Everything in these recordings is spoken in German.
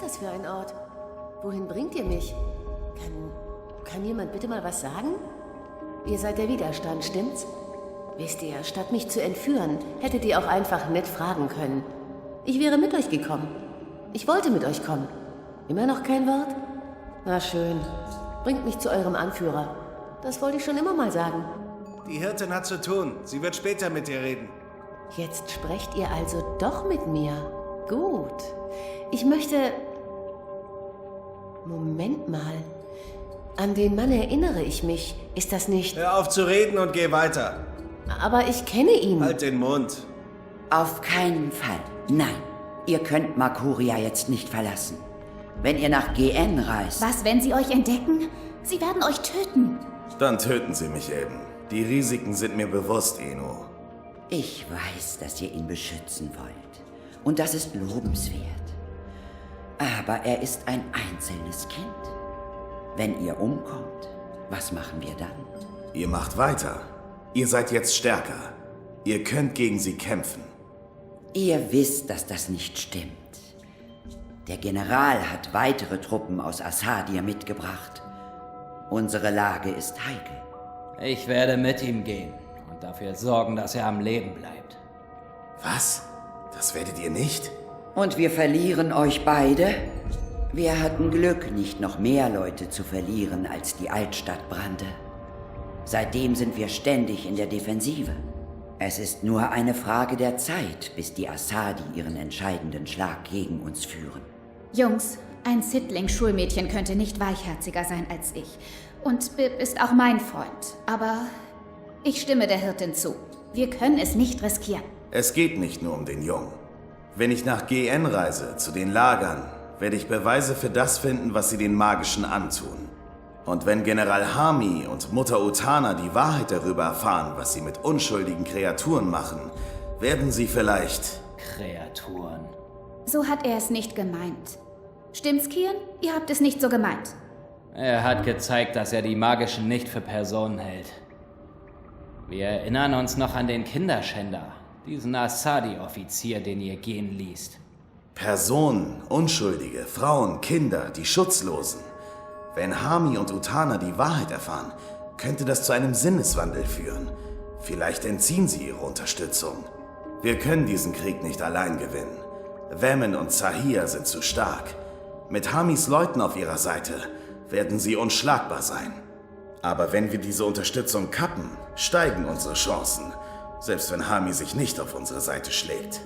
ist das für ein Ort? Wohin bringt ihr mich? Kann jemand bitte mal was sagen? Ihr seid der Widerstand, stimmt's? Wisst ihr, statt mich zu entführen, hättet ihr auch einfach nett fragen können. Ich wäre mit euch gekommen. Ich wollte mit euch kommen. Immer noch kein Wort? Na schön. Bringt mich zu eurem Anführer. Das wollte ich schon immer mal sagen. Die Hirtin hat zu tun. Sie wird später mit dir reden. Jetzt sprecht ihr also doch mit mir. Gut. Ich möchte... Moment mal. An den Mann erinnere ich mich. Ist das nicht... Hör auf zu reden und geh weiter. Aber ich kenne ihn. Halt den Mund. Auf keinen Fall. Nein. Ihr könnt Makuria jetzt nicht verlassen. Wenn ihr nach GN reist... Was, wenn sie euch entdecken? Sie werden euch töten. Dann töten sie mich eben. Die Risiken sind mir bewusst, Eno. Ich weiß, dass ihr ihn beschützen wollt. Und das ist lobenswert. Aber er ist ein einzelnes Kind. Wenn ihr umkommt, was machen wir dann? Ihr macht weiter. Ihr seid jetzt stärker. Ihr könnt gegen sie kämpfen. Ihr wisst, dass das nicht stimmt. Der General hat weitere Truppen aus Assadir mitgebracht. Unsere Lage ist heikel. Ich werde mit ihm gehen und dafür sorgen, dass er am Leben bleibt. Was? Das werdet ihr nicht? Und wir verlieren euch beide? Wir hatten Glück, nicht noch mehr Leute zu verlieren, als die Altstadt brannte. Seitdem sind wir ständig in der Defensive. Es ist nur eine Frage der Zeit, bis die Assadi ihren entscheidenden Schlag gegen uns führen. Jungs, ein Sittling-Schulmädchen könnte nicht weichherziger sein als ich. Und Bib ist auch mein Freund. Aber ich stimme der Hirtin zu. Wir können es nicht riskieren. Es geht nicht nur um den Jungen. Wenn ich nach GN reise, zu den Lagern, werde ich Beweise für das finden, was sie den Magischen antun. Und wenn General Hami und Mutter Utana die Wahrheit darüber erfahren, was sie mit unschuldigen Kreaturen machen, werden sie vielleicht... Kreaturen. So hat er es nicht gemeint. Stimmt's, Kian? Ihr habt es nicht so gemeint. Er hat gezeigt, dass er die Magischen nicht für Personen hält. Wir erinnern uns noch an den Kinderschänder, diesen Assadi-Offizier, den ihr gehen ließt. Personen, Unschuldige, Frauen, Kinder, die Schutzlosen. Wenn Hami und Utana die Wahrheit erfahren, könnte das zu einem Sinneswandel führen. Vielleicht entziehen sie ihre Unterstützung. Wir können diesen Krieg nicht allein gewinnen. Vemen und Zahir sind zu stark. Mit Hamis Leuten auf ihrer Seite werden sie unschlagbar sein. Aber wenn wir diese Unterstützung kappen, steigen unsere Chancen. Selbst wenn Hami sich nicht auf unsere Seite schlägt.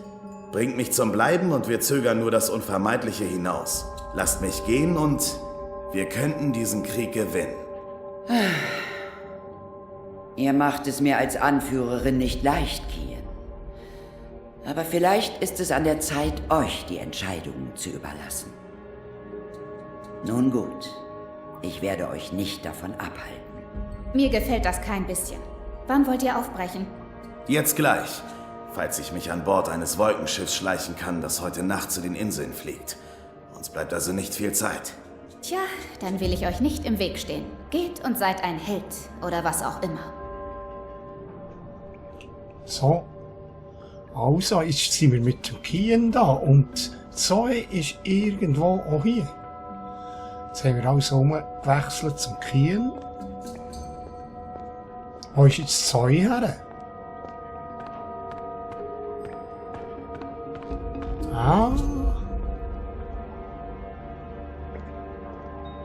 Bringt mich zum Bleiben und wir zögern nur das Unvermeidliche hinaus. Lasst mich gehen und wir könnten diesen Krieg gewinnen. Ihr macht es mir als Anführerin nicht leicht, Kian. Aber vielleicht ist es an der Zeit, euch die Entscheidungen zu überlassen. Nun gut, ich werde euch nicht davon abhalten. Mir gefällt das kein bisschen. Wann wollt ihr aufbrechen? Jetzt gleich, falls ich mich an Bord eines Wolkenschiffs schleichen kann, das heute Nacht zu den Inseln fliegt. Uns bleibt also nicht viel Zeit. Tja, dann will ich euch nicht im Weg stehen. Geht und seid ein Held oder was auch immer. So. Also, jetzt sind wir mit dem Kian da und Zoe ist irgendwo auch hier. Jetzt haben wir also umgewechselt zum Kian. Wo ist jetzt Zoe her? Ah.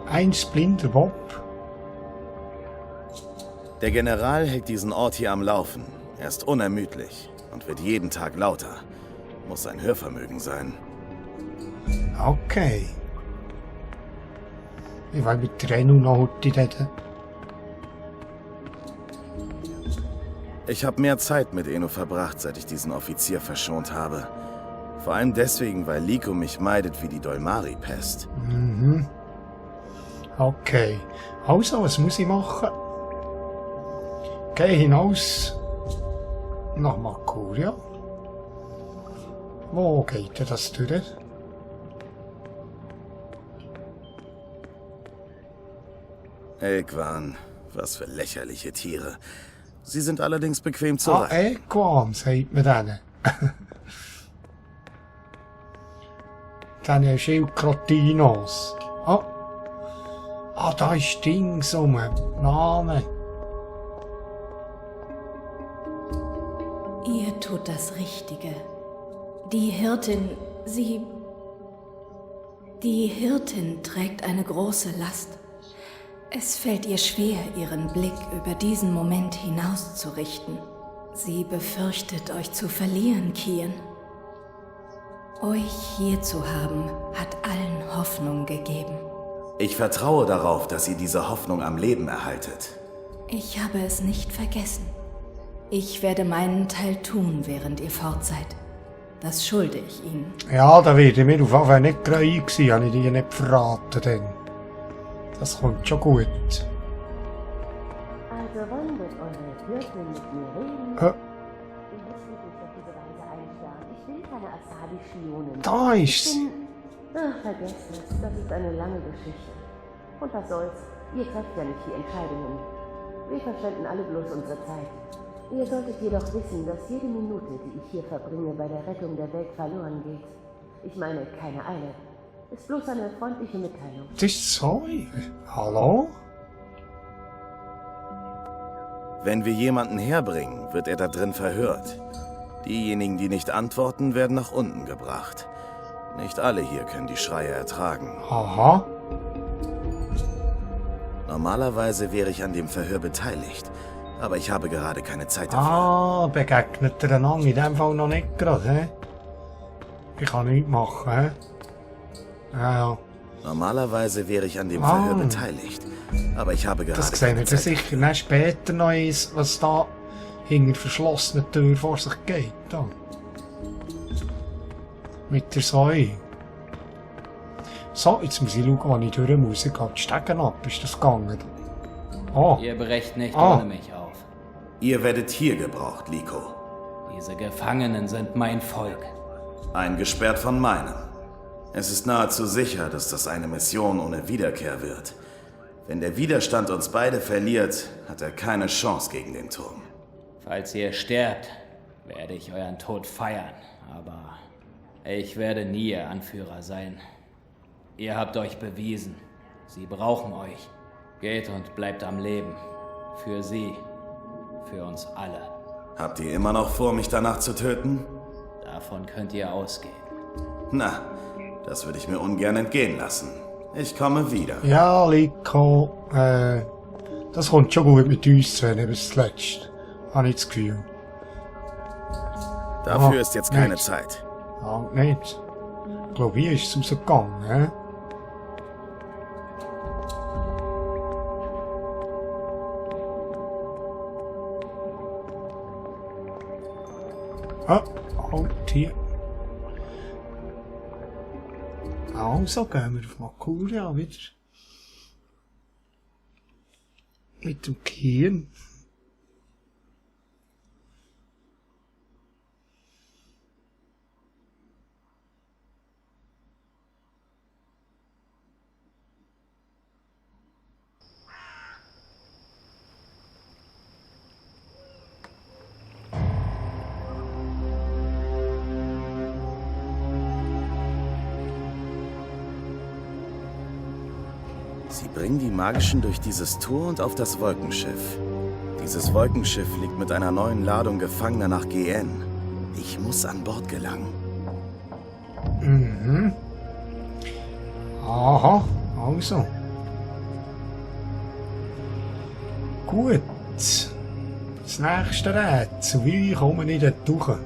Eins blinder Bob. Der General hält diesen Ort hier am Laufen. Er ist unermüdlich und wird jeden Tag lauter. Muss ein Hörvermögen sein. Okay. Ich will mit Renu noch heute reden. Ich habe mehr Zeit mit Eno verbracht, seit ich diesen Offizier verschont habe. Vor allem deswegen, weil Liko mich meidet wie die Dolmari-Pest. Mhm. Okay. Also, was muss ich machen? Geh hinaus nach Makuria. Wo geht denn das durch? Elkwan, was für lächerliche Tiere. Sie sind allerdings bequem zu reiten. Elkwan, sagt man denen. Diesen Schildkrötinos. Ah. Ah, da ist Dings um. Name. Ihr tut das Richtige. Die Hirtin, Die Hirtin trägt eine große Last. Es fällt ihr schwer, ihren Blick über diesen Moment hinauszurichten. Sie befürchtet, euch zu verlieren, Kian. Euch hier zu haben, hat allen Hoffnung gegeben. Ich vertraue darauf, dass ihr diese Hoffnung am Leben erhaltet. Ich habe es nicht vergessen. Ich werde meinen Teil tun, während ihr fort seid. Das schulde ich Ihnen. Ja, da werde ich mir auf jeden Fall nicht gerade gewesen, habe ich dir nicht verraten. Denn. Das kommt schon gut. Also wollen wir eure Hirtin mit mir reden? Äh. Ihr müsst mich nicht auf diese Weise einsperren. Ich will keine Asadi-Spionin. Da ist's. Ach, vergesst es. Das ist eine lange Geschichte. Und was soll's? Ihr trefft ja nicht die Entscheidungen. Wir verschwenden alle bloß unsere Zeit. Ihr solltet jedoch wissen, dass jede Minute, die ich hier verbringe, bei der Rettung der Welt verloren geht. Ich meine, keine Eile. Ist bloß eine freundliche Mitteilung. Das ist so. Hallo? Wenn wir jemanden herbringen, wird er da drin verhört. Diejenigen, die nicht antworten, werden nach unten gebracht. Nicht alle hier können die Schreie ertragen. Aha. Normalerweise wäre ich an dem Verhör beteiligt, aber ich habe gerade keine Zeit dafür. Ah, begegnet er einander in dem Fall noch nicht gerade, hä? Ich kann nichts machen, hä? Ja. Normalerweise wäre ich an dem Verhör beteiligt, aber ich habe gerade Das sehen keine wir Zeit. sicher dann später noch eins, was da hinter verschlossenen Tür vor sich geht. Da. Mit der Säule. So, jetzt muss ich schauen, wann ich durch muss. Ich gehe die Stegen ab. Ist das gegangen? Oh. Ihr brecht nicht ohne mich auf. Ihr werdet hier gebraucht, Liko. Diese Gefangenen sind mein Volk. Eingesperrt von meinem. Es ist nahezu sicher, dass das eine Mission ohne Wiederkehr wird. Wenn der Widerstand uns beide verliert, hat er keine Chance gegen den Turm. Falls ihr sterbt, werde ich euren Tod feiern, aber ich werde nie ihr Anführer sein. Ihr habt euch bewiesen. Sie brauchen euch. Geht und bleibt am Leben. Für sie. Für uns alle. Habt ihr immer noch vor, mich danach zu töten? Davon könnt ihr ausgehen. Na, das würde ich mir ungern entgehen lassen. Ich komme wieder. Ja, Liko, das kommt schon gut mit uns zu bis zuletzt. Habe ich das Gefühl. Dafür ist jetzt keine nicht. Zeit. Ja, nicht. Ich glaube, hier ist es rausgegangen, hä? Ah, halt hier. Also gehen wir auf Makuria wieder. Mit dem Kian. Sie bringen die Magischen durch dieses Tor und auf das Wolkenschiff. Dieses Wolkenschiff fliegt mit einer neuen Ladung Gefangener nach GN. Ich muss an Bord gelangen. Mhm. Aha, also. Gut. Das nächste Rätsel. Wie komme ich dort durch?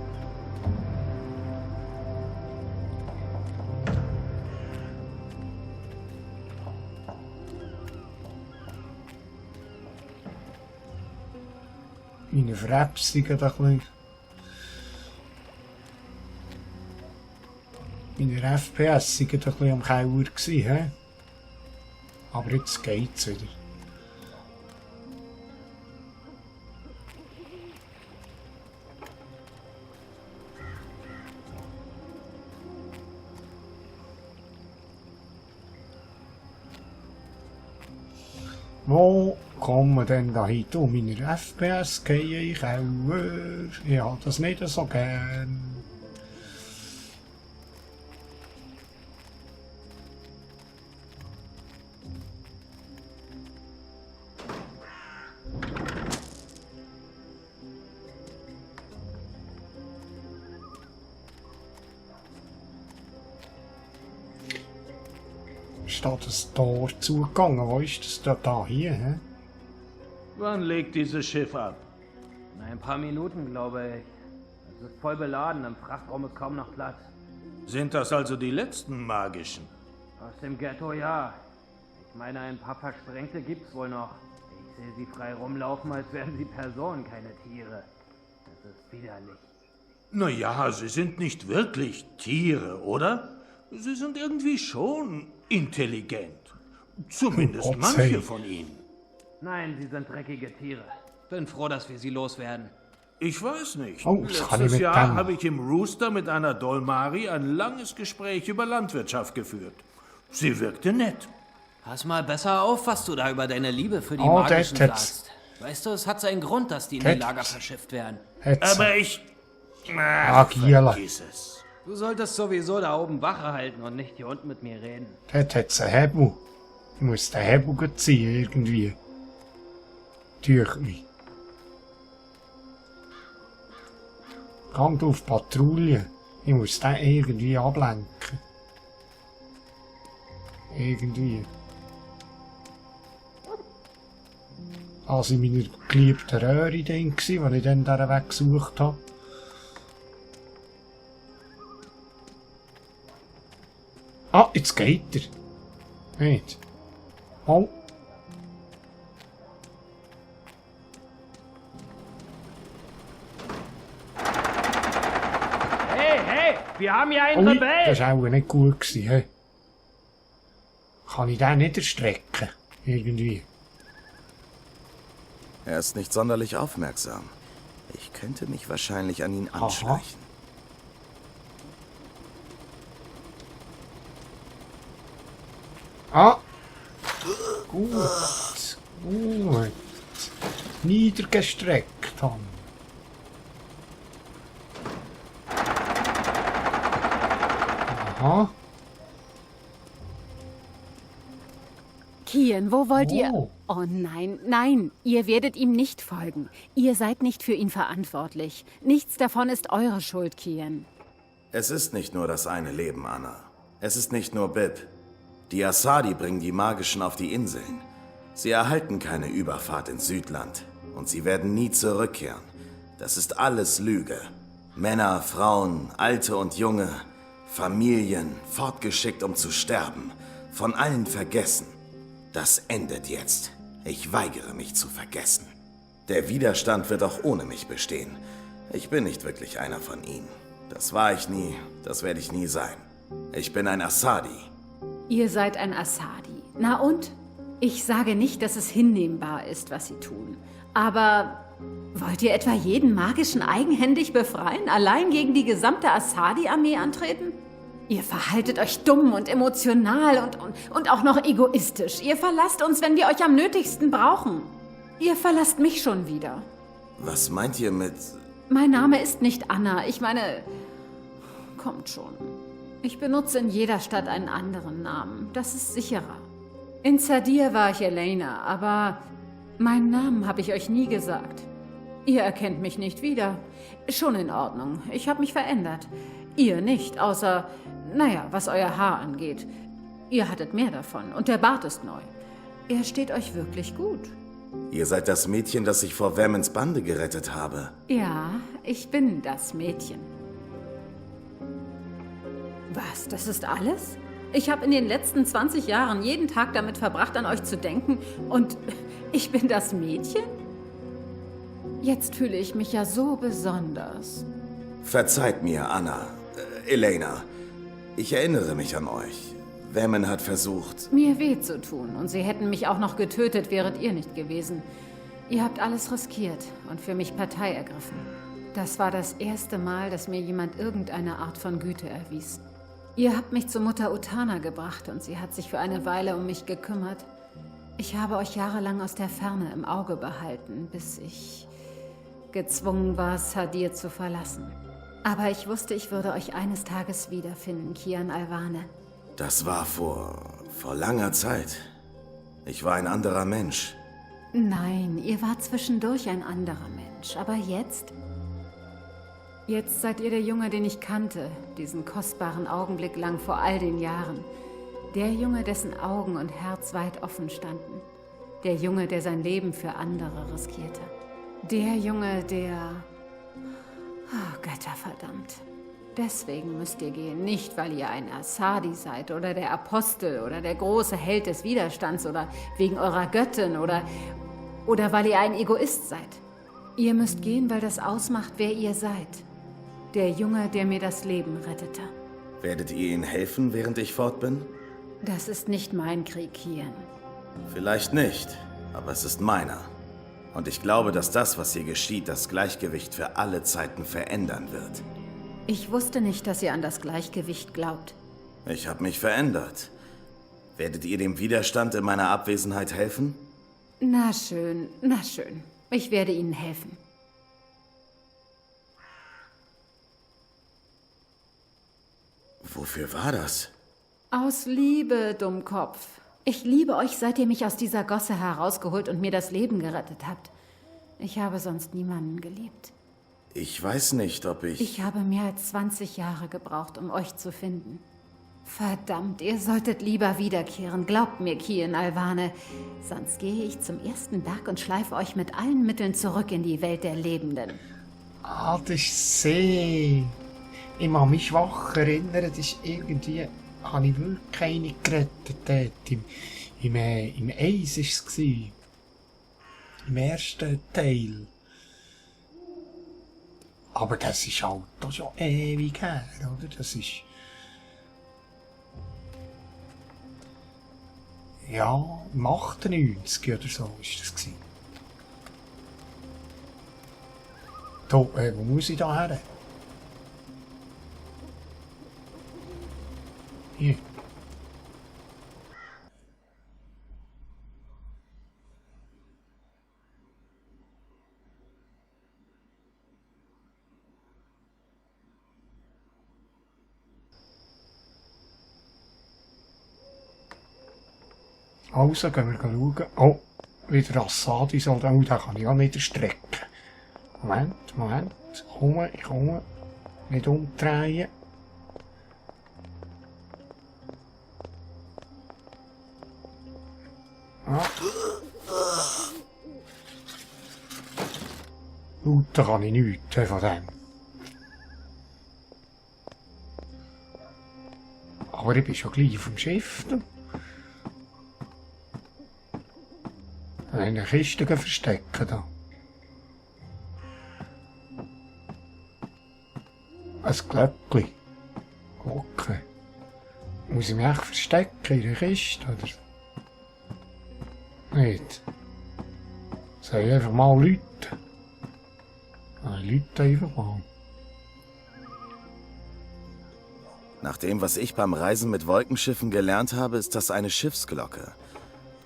Meine Verrepsungen da ein bisschen. Meine FPS waren ein bisschen am Keller hä? Aber jetzt geht's wieder. Wo kommen wir denn da hin? Oh, meine FPS gehen ich auch. Ja, das nicht so gern. da das Tor zugegangen? Wo ist das da hier? Hä? Wann legt dieses Schiff ab? In ein paar Minuten, glaube ich. Es ist voll beladen, im Frachtraum ist kaum noch Platz. Sind das also die letzten magischen? Aus dem Ghetto, ja. Ich meine, ein paar Versprengte gibt's wohl noch. Ich sehe sie frei rumlaufen, als wären sie Personen, keine Tiere. Das ist widerlich. Naja, sie sind nicht wirklich Tiere, oder? Sie sind irgendwie schon intelligent. Zumindest Gott manche sei. von ihnen. Nein, sie sind dreckige Tiere. Bin froh, dass wir sie loswerden. Ich weiß nicht. Oh, das kann ich Letztes mit Jahr dem. habe ich im Rooster mit einer Dolmari ein langes Gespräch über Landwirtschaft geführt. Sie wirkte nett. Pass mal besser auf, was du da über deine Liebe für die Oh, Magischen das- sagst. Weißt du, es hat seinen Grund, dass die in Das- die Lager verschifft werden. Aber ich... Ach, Giela. vergiss es. Du solltest sowieso da oben Wache halten und nicht hier unten mit mir reden. Dort hat es einen Hebel. Ich muss den Hebel ziehen, irgendwie. Tüchli. Gang auf Patrouille. Ich muss den irgendwie ablenken. Irgendwie. Also in meiner geliebten Röhre dann, als ich dann diesen Weg gesucht habe. Ah, jetzt geht er. Nicht. Oh. Hey, wir haben hier einen Ui, das Rebell! war auch nicht gut gewesen, hä? Kann ich den nicht erstrecken? Irgendwie. Er ist nicht sonderlich aufmerksam. Ich könnte mich wahrscheinlich an ihn anschleichen. Ah! Gut. Gut. Niedergestreckt haben. Aha. Kian, wo wollt ihr? Oh. Oh nein, nein, ihr werdet ihm nicht folgen. Ihr seid nicht für ihn verantwortlich. Nichts davon ist eure Schuld, Kian. Es ist nicht nur das eine Leben, Anna. Es ist nicht nur Bib. Die Asadi bringen die Magischen auf die Inseln. Sie erhalten keine Überfahrt ins Südland. Und sie werden nie zurückkehren. Das ist alles Lüge. Männer, Frauen, Alte und Junge, Familien, fortgeschickt, um zu sterben. Von allen vergessen. Das endet jetzt. Ich weigere mich zu vergessen. Der Widerstand wird auch ohne mich bestehen. Ich bin nicht wirklich einer von ihnen. Das war ich nie, das werde ich nie sein. Ich bin ein Asadi. Ihr seid ein Asadi. Na und? Ich sage nicht, dass es hinnehmbar ist, was sie tun. Aber wollt ihr etwa jeden Magischen eigenhändig befreien, allein gegen die gesamte Asadi-Armee antreten? Ihr verhaltet euch dumm und emotional und auch noch egoistisch. Ihr verlasst uns, wenn wir euch am nötigsten brauchen. Ihr verlasst mich schon wieder. Was meint ihr mit... Mein Name ist nicht Anna. Ich meine... Kommt schon. Ich benutze in jeder Stadt einen anderen Namen. Das ist sicherer. In Sadir war ich Elena, aber meinen Namen habe ich euch nie gesagt. Ihr erkennt mich nicht wieder. Schon in Ordnung. Ich habe mich verändert. Ihr nicht, außer, naja, was euer Haar angeht. Ihr hattet mehr davon und der Bart ist neu. Er steht euch wirklich gut. Ihr seid das Mädchen, das ich vor Vermins Bande gerettet habe. Ja, ich bin das Mädchen. Was, das ist alles? Ich habe in den letzten 20 Jahren jeden Tag damit verbracht, an euch zu denken und ich bin das Mädchen? Jetzt fühle ich mich ja so besonders. Verzeiht mir, Anna. Elena. Ich erinnere mich an euch. Vermin hat versucht... Mir weh zu tun und sie hätten mich auch noch getötet, wäret ihr nicht gewesen. Ihr habt alles riskiert und für mich Partei ergriffen. Das war das erste Mal, dass mir jemand irgendeine Art von Güte erwies. Ihr habt mich zu Mutter Utana gebracht und sie hat sich für eine Weile um mich gekümmert. Ich habe euch jahrelang aus der Ferne im Auge behalten, bis ich gezwungen war, Sadir zu verlassen. Aber ich wusste, ich würde euch eines Tages wiederfinden, Kian Alvane. Das war vor langer Zeit. Ich war ein anderer Mensch. Nein, ihr wart zwischendurch ein anderer Mensch. Aber jetzt? Jetzt seid ihr der Junge, den ich kannte, diesen kostbaren Augenblick lang vor all den Jahren. Der Junge, dessen Augen und Herz weit offen standen. Der Junge, der sein Leben für andere riskierte. Der Junge, der... Oh, Götterverdammt. Deswegen müsst ihr gehen, nicht weil ihr ein Asadi seid oder der Apostel oder der große Held des Widerstands oder wegen eurer Göttin oder weil ihr ein Egoist seid. Ihr müsst gehen, weil das ausmacht, wer ihr seid. Der Junge, der mir das Leben rettete. Werdet ihr ihnen helfen, während ich fort bin? Das ist nicht mein Krieg, Kian. Vielleicht nicht, aber es ist meiner. Und ich glaube, dass das, was hier geschieht, das Gleichgewicht für alle Zeiten verändern wird. Ich wusste nicht, dass ihr an das Gleichgewicht glaubt. Ich habe mich verändert. Werdet ihr dem Widerstand in meiner Abwesenheit helfen? Na schön, na schön. Ich werde Ihnen helfen. Wofür war das? Aus Liebe, Dummkopf. Ich liebe euch, seit ihr mich aus dieser Gosse herausgeholt und mir das Leben gerettet habt. Ich habe sonst niemanden geliebt. Ich weiß nicht, ob ich... Ich habe mehr als 20 Jahre gebraucht, um euch zu finden. Verdammt, ihr solltet lieber wiederkehren. Glaubt mir, Kian Alvane. Sonst gehe ich zum ersten Berg und schleife euch mit allen Mitteln zurück in die Welt der Lebenden. Ah, das ist sehr... Ich kann mich schwach erinnern, das ist irgendwie... Habe ich wirklich keine gerettet dort. Im 1 war es. Im ersten Teil. Aber das ist halt doch schon ewig her, oder? Das ist... Ja, im 98 oder so war das gewesen. Da, wo muss ich da her? Hier. Also gehen wir schauen. Oh, wieder Assadi soll da. Oh, den kann ich auch nicht strecken. Moment. Ich komme. Nicht umdrehen. Ah. Da kann ich nichts von dem. Aber ich bin schon gleich auf dem Schiff. Eine Kiste verstecken da. Ein Glöckchen. Glocke. Muss ich mich echt verstecken in der Kiste, oder? Nicht. Soll ich einfach mal läuten? Ich läute einfach mal. Nach dem, was ich beim Reisen mit Wolkenschiffen gelernt habe, ist das eine Schiffsglocke.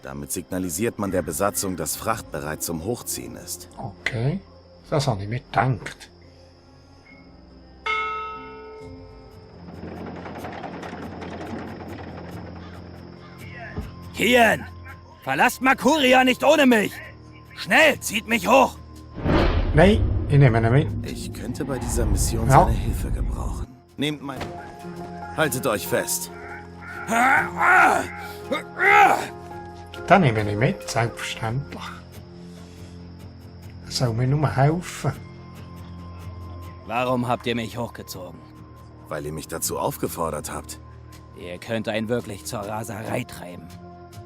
Damit signalisiert man der Besatzung, dass Fracht bereit zum Hochziehen ist. Okay, das habe ich mir gedacht. Kian! Verlasst Makuria nicht ohne mich! Schnell, zieht mich hoch! Nein, ich nehme ihn mit. Ich könnte bei dieser Mission seine Hilfe gebrauchen. Nehmt mein... Haltet euch fest. Dann nehme ich mit, selbstverständlich. Er soll mir nur helfen. Warum habt ihr mich hochgezogen? Weil ihr mich dazu aufgefordert habt. Ihr könnt einen wirklich zur Raserei treiben.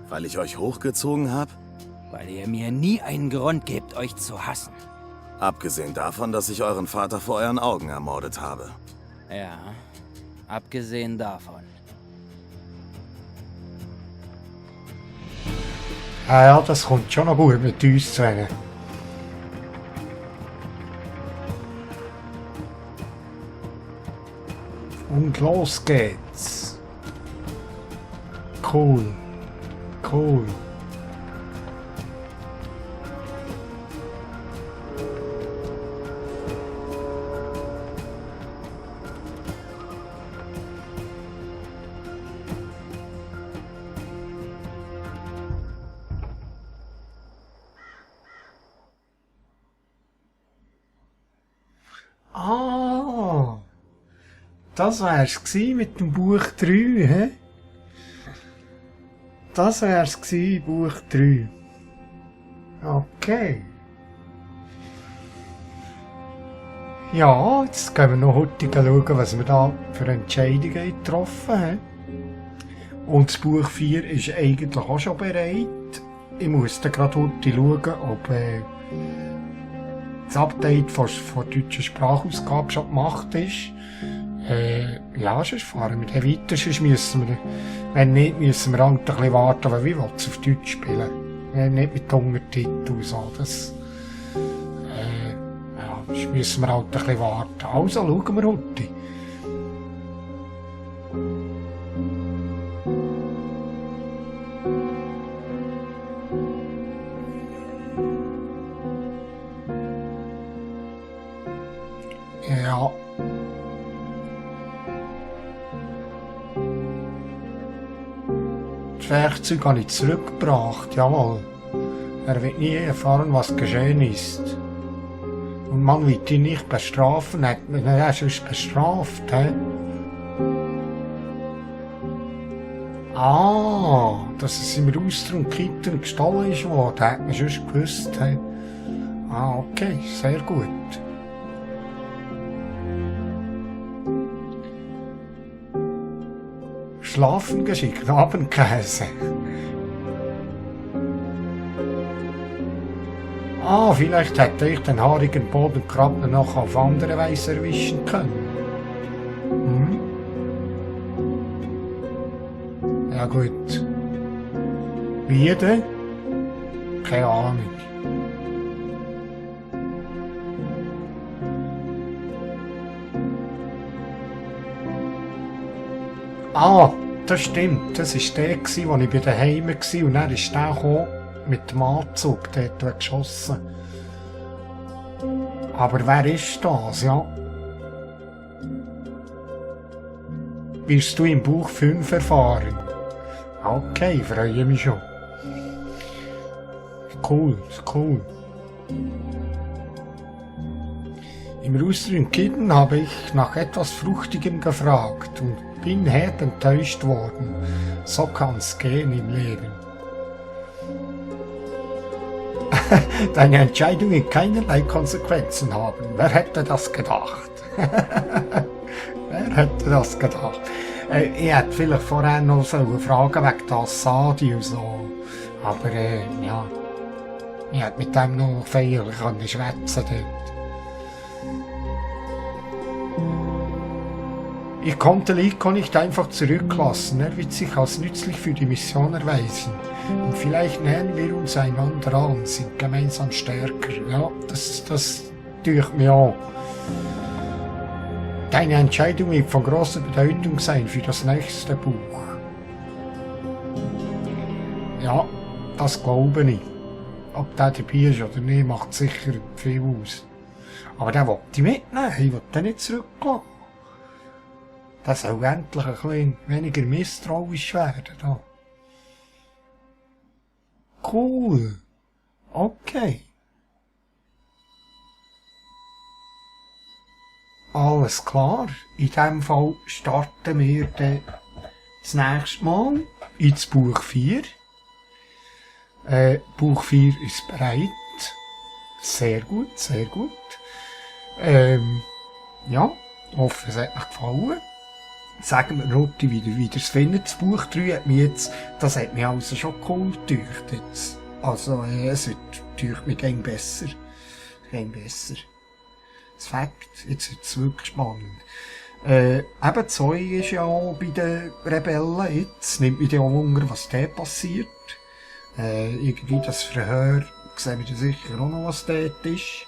Weil ich euch hochgezogen habe? Weil ihr mir nie einen Grund gebt, euch zu hassen. Abgesehen davon, dass ich euren Vater vor euren Augen ermordet habe. Ja, abgesehen davon. Ja, das kommt schon noch gut mit uns zwei. Und los geht's. Cool. Cool. Ah, das wär's gsi mit dem Buch 3, hä? das wär's gewesen, Buch 3. Okay. Ja, jetzt gehen wir noch heute schauen, was wir da für Entscheidungen getroffen haben. Und das Buch 4 ist eigentlich auch schon bereit. Ich muss dann gerade heute schauen, ob das Update von der deutschen Sprachausgabe schon gemacht ist. Ja, sonst fahren wir dann weiter, sonst müssen wir, wenn nicht, müssen wir halt ein bisschen warten, weil wir wollen es auf Deutsch spielen. Nicht mit Untertiteln und so, das, ja, sonst müssen wir halt ein bisschen warten. Also, schauen wir heute. Ja. Das Werkzeug habe ich zurückgebracht, jawohl. Er wird nie erfahren, was geschehen ist. Und man wird ihn nicht bestrafen, hat man ihn sonst bestraft, hä? Ah, dass es im Rauster und Kittern gestohlen ist worden, hat man sonst gewusst, hä? Ah, okay, sehr gut. Schlafen geschickt, Abendkäse. Ah, vielleicht hätte ich den haarigen Bodenkrabben noch auf andere Weise erwischen können. Ja gut. Wie denn? Keine Ahnung. Ah, das stimmt. Das war der, als ich bei daheim war. Und dann ist der gekommen mit dem Anzug. Der hat geschossen. Aber wer ist das, ja? Wirst du im Buch 5 erfahren? Okay, freue mich schon. Cool, cool. Im Rooster und Kitten habe ich nach etwas Fruchtigem gefragt und bin herb enttäuscht worden. So kann's gehen im Leben. Deine Entscheidung wird keinerlei Konsequenzen haben. Wer hätte das gedacht? Wer hätte das gedacht? Ich hätte vielleicht vorher noch so Fragen wegen der Assadi und so. Aber ja, ich hätte mit dem noch feierlich schwätzen dort. Ich konnte Liko nicht einfach zurücklassen. Er wird sich als nützlich für die Mission erweisen. Und vielleicht nähern wir uns einander an, sind gemeinsam stärker. Ja, das tut mir an. Deine Entscheidung wird von großer Bedeutung sein für das nächste Buch. Ja, das glaube ich. Ob der dabei ist oder nicht, macht sicher viel aus. Aber den wollte ich mitnehmen, ich will den nicht zurücklassen. Der soll endlich ein bisschen weniger misstrauisch werden. Da. Cool. Okay. Alles klar. In diesem Fall starten wir dann das nächste Mal ins Buch 4. Buch 4 ist bereit. Sehr gut, sehr gut. Ja, hoffe, es hat euch gefallen. Sagen wir Rotti, wie ihr es findet. Das Buch 3 hat mich jetzt, das hat mich also schon cool gedacht jetzt. Also, es wird mich gern besser. Das Fakt, jetzt wird es wirklich spannend. Eben, Zoe ist ja auch bei den Rebellen jetzt. Nimmt mich auch Wunder, was da passiert. Irgendwie das Verhör, sehen wir sicher auch noch, was dort ist.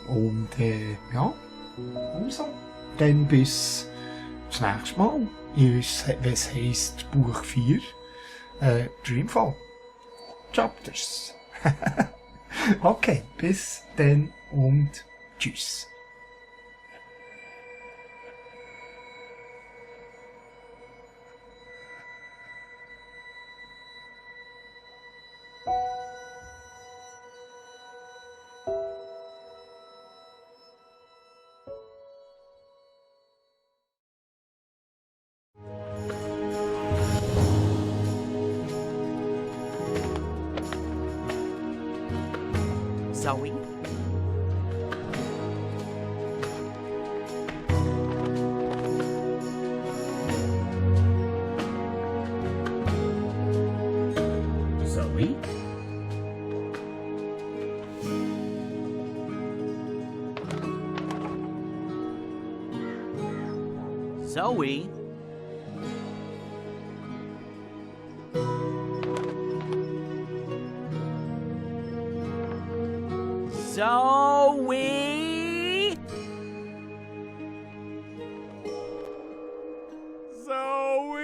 Und, ja, also, dann bis das nächste Mal, was heisst Buch 4, Dreamfall Chapters. Okay, bis dann und tschüss. Zoe? Zoe? Zoe? Zoe? Zoe?